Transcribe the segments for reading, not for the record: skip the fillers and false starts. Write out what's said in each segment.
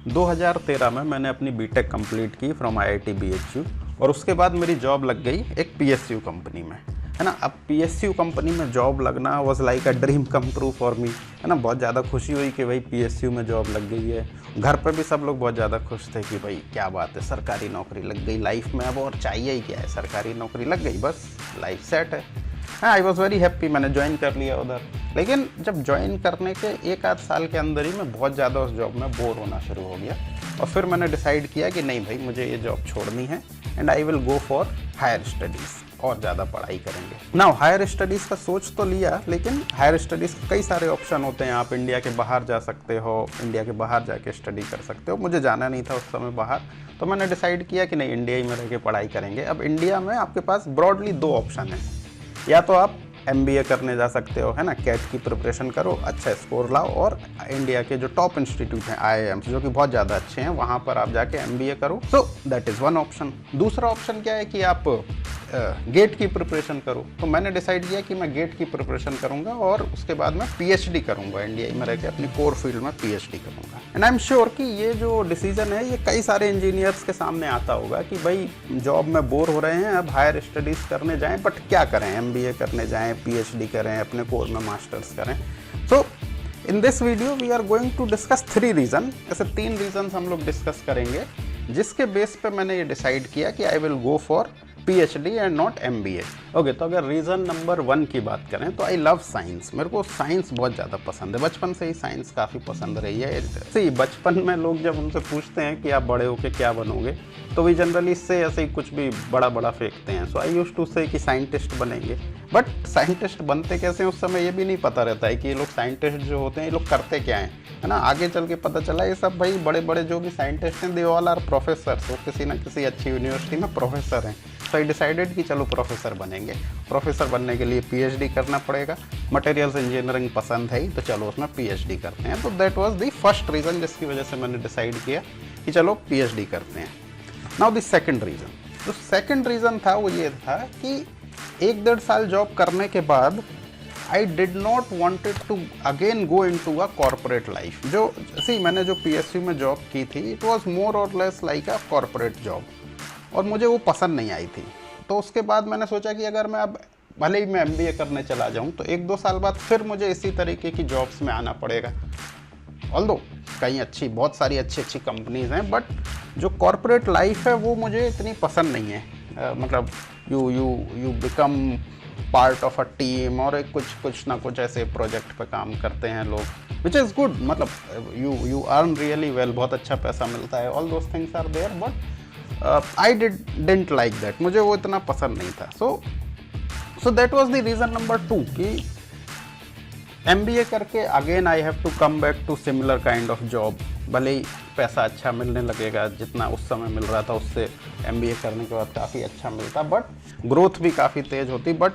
2013 में मैंने अपनी बीटेक कंप्लीट की फ्रॉम आईआईटी बीएचयू और उसके बाद मेरी जॉब लग गई एक पीएसयू कंपनी में, है ना। अब पीएसयू कंपनी में जॉब लगना was like a dream come true for me, है ना। बहुत ज़्यादा खुशी हुई कि भाई पीएसयू में जॉब लग गई है। घर पर भी सब लोग बहुत ज़्यादा खुश थे कि भाई क्या बात है, सरकारी नौकरी लग गई लाइफ में, अब और चाहिए ही क्या है, सरकारी नौकरी लग गई बस लाइफ सेट है। हाँ, आई वॉज वेरी हैप्पी, मैंने ज्वाइन कर लिया उधर। लेकिन जब ज्वाइन करने के 1 आध साल के अंदर ही मैं बहुत ज़्यादा उस जॉब में बोर होना शुरू हो गया और फिर मैंने डिसाइड किया कि नहीं भाई, मुझे ये जॉब छोड़नी है and I will go for higher studies, और ज़्यादा पढ़ाई करेंगे। नाउ हायर स्टडीज़ का सोच तो लिया, लेकिन हायर स्टडीज़ के कई सारे ऑप्शन होते हैं। आप इंडिया के बाहर जा सकते हो, इंडिया के बाहर जाके स्टडी कर सकते हो। मुझे जाना नहीं था उस समय बाहर, तो मैंने डिसाइड किया कि नहीं, इंडिया ही में रह के पढ़ाई करेंगे। अब इंडिया में आपके पास ब्रॉडली 2 ऑप्शन हैं। या तो आप एमबीए करने जा सकते हो, है ना, कैट की प्रिपरेशन करो, अच्छा स्कोर लाओ और इंडिया के जो टॉप इंस्टीट्यूट हैं आईआईएम्स जो कि बहुत ज़्यादा अच्छे हैं, वहाँ पर आप जाके एमबीए करो। So that is one option. दूसरा ऑप्शन क्या है कि आप गेट की प्रिपरेशन करो। तो मैंने डिसाइड किया कि मैं गेट की प्रिपरेशन करूंगा और उसके बाद मैं पीएचडी करूंगा, इंडिया में रह के अपनी कोर फील्ड में पीएचडी करूंगा। एंड आई एम श्योर कि ये जो डिसीजन है ये कई सारे इंजीनियर्स के सामने आता होगा कि भाई जॉब में बोर हो रहे हैं, अब हायर स्टडीज़ करने जाएं, बट क्या करें, एमबीए करने जाएं, पीएचडी करें, अपने कोर में मास्टर्स करें। So in this video we are going to discuss 3 reason, ऐसे 3 रीजन हम लोग डिस्कस करेंगे जिसके बेस पे मैंने ये डिसाइड किया कि I will go for PhD and not MBA. Okay, तो अगर रीज़न नंबर 1 की बात करें तो आई लव साइंस। मेरे को साइंस बहुत ज़्यादा पसंद है, बचपन से ही साइंस काफ़ी पसंद रही है। सी बचपन में लोग जब उनसे पूछते हैं कि आप बड़े होके क्या बनोगे, तो वे जनरली इससे ऐसे ही कुछ भी बड़ा बड़ा फेंकते हैं। सो आई यूज्ड टू से कि साइंटिस्ट बनेंगे, बट साइंटिस्ट बनते कैसे उस समय ये भी नहीं पता रहता है कि ये लोग साइंटिस्ट जो होते हैं ये लोग करते क्या हैं, है ना। आगे चल के पता चला ये सब भाई बड़े बड़े जो भी साइंटिस्ट हैं दे ऑल आर प्रोफेसर, वो किसी ना किसी अच्छी यूनिवर्सिटी में प्रोफेसर हैं। तो आई डिसाइडेड कि चलो प्रोफेसर बनेंगे। प्रोफेसर बनने के लिए पीएचडी करना पड़ेगा, मटेरियल्स इंजीनियरिंग पसंद है ही, तो चलो उसमें पीएचडी करते हैं। तो that was the first reason जिसकी वजह से मैंने डिसाइड किया कि चलो पीएचडी करते हैं। नाउ द सेकंड रीज़न, तो सेकंड रीज़न था वो ये था कि 1-1.5 साल जॉब करने के बाद I did not wanted to again go in to a corporate life. जो मैंने जो पीएसयू में जॉब की थी, इट वॉज मोर और less like a corporate job और मुझे वो पसंद नहीं आई थी। तो उसके बाद मैंने सोचा कि अगर मैं अब भले ही मैं एमबीए करने चला जाऊं तो 1-2 साल बाद फिर मुझे इसी तरीके की जॉब्स में आना पड़ेगा। ऑल्दो कई बहुत सारी अच्छी कंपनीज हैं, बट जो कॉरपोरेट लाइफ है वो मुझे इतनी पसंद नहीं है। मतलब you become part of a team और कुछ ना कुछ ऐसे प्रोजेक्ट पे काम करते हैं लोग, विच इज़ गुड। मतलब यू अर्न रियली वेल, बहुत अच्छा पैसा मिलता है, all those things are there, but I didn't like that, मुझे वो इतना पसंद नहीं था। So that was the reason number 2 कि एमबीए करके again I have to come back to similar kind of job. भले ही पैसा अच्छा मिलने लगेगा, जितना उस समय मिल रहा था उससे एमबीए करने के बाद काफ़ी अच्छा मिलता, बट ग्रोथ भी काफ़ी तेज होती, but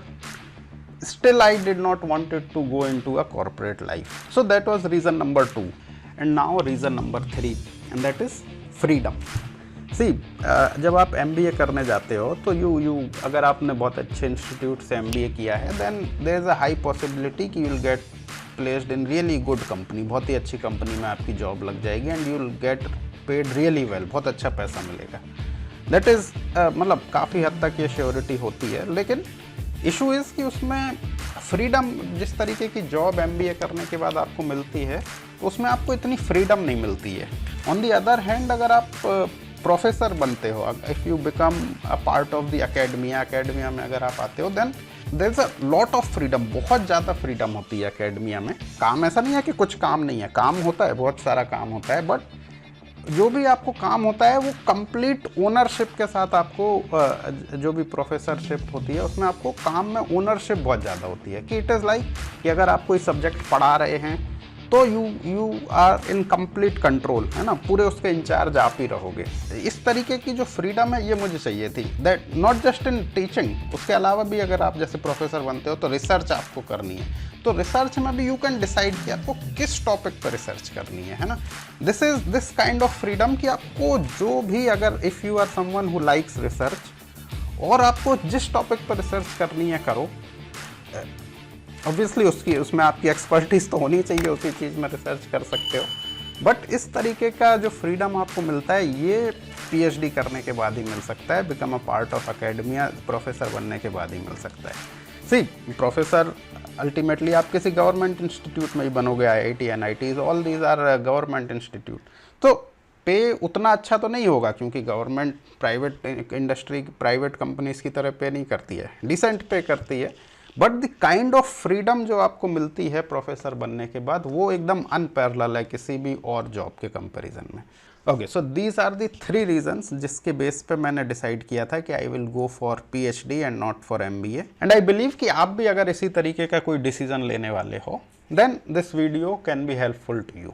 still I did not wanted to go into a corporate life. So that was reason number 2. And now reason number 3, and that is freedom. See, जब आप MBA करने जाते हो तो you अगर आपने बहुत अच्छे इंस्टीट्यूट से MBA किया है, then there is a high possibility कि you will get placed in really good company, बहुत ही अच्छी कंपनी में आपकी जॉब लग जाएगी and you will get paid really well, बहुत अच्छा पैसा मिलेगा। That is मतलब काफ़ी हद तक ये श्योरिटी होती है, लेकिन इशू इज़ कि उसमें फ्रीडम, जिस तरीके की जॉब एमबीए करने के बाद आपको मिलती है उसमें आपको इतनी फ्रीडम नहीं मिलती है। ऑन दी अदर हैंड अगर आप प्रोफेसर बनते हो, if you become a part of the academia में अगर आप आते हो, then there is a lot of freedom, बहुत ज़्यादा फ्रीडम होती है एकेडमिया में। काम ऐसा नहीं है कि कुछ काम नहीं है, काम होता है, बहुत सारा काम होता है, बट जो भी आपको काम होता है वो कंप्लीट ओनरशिप के साथ आपको, जो भी प्रोफेसरशिप होती है उसमें आपको काम में ओनरशिप बहुत ज़्यादा होती है। कि इट इज़ लाइक कि अगर आप कोई सब्जेक्ट पढ़ा रहे हैं तो you are in complete control, है ना, पूरे उसके इंचार्ज आप ही रहोगे। इस तरीके की जो फ्रीडम है ये मुझे चाहिए थी, that not just in teaching, उसके अलावा भी अगर आप जैसे प्रोफेसर बनते हो तो रिसर्च आपको करनी है, तो रिसर्च में भी यू कैन डिसाइड कि आपको किस टॉपिक पर रिसर्च करनी है ना। This is this kind of freedom कि आपको जो भी, अगर if you are someone who likes research और आपको जिस टॉपिक पर रिसर्च करनी है करो। ऑब्वियसली उसमें आपकी एक्सपर्टीज तो होनी चाहिए, उसी चीज़ में रिसर्च कर सकते हो, बट इस तरीके का जो फ्रीडम आपको मिलता है ये पीएचडी करने के बाद ही मिल सकता है, become a part of academia, professor बनने के बाद ही मिल सकता है। सी प्रोफेसर अल्टीमेटली आप किसी गवर्नमेंट इंस्टीट्यूट में ही बनोगे, IIT, NITs, all these are government institute. तो पे उतना अच्छा तो नहीं होगा क्योंकि government private industry, private companies की तरह पे नहीं करती है, डिसेंट पे करती है। But the kind of freedom जो आपको मिलती है प्रोफेसर बनने के बाद वो एकदम अनपैरेलल है किसी भी और जॉब के कंपैरिजन में। Okay, so these are the 3 reasons जिसके बेस पे मैंने डिसाइड किया था कि I will go for PhD and not for MBA. And I believe कि आप भी अगर इसी तरीके का कोई डिसीजन लेने वाले हो then this video can be helpful to you.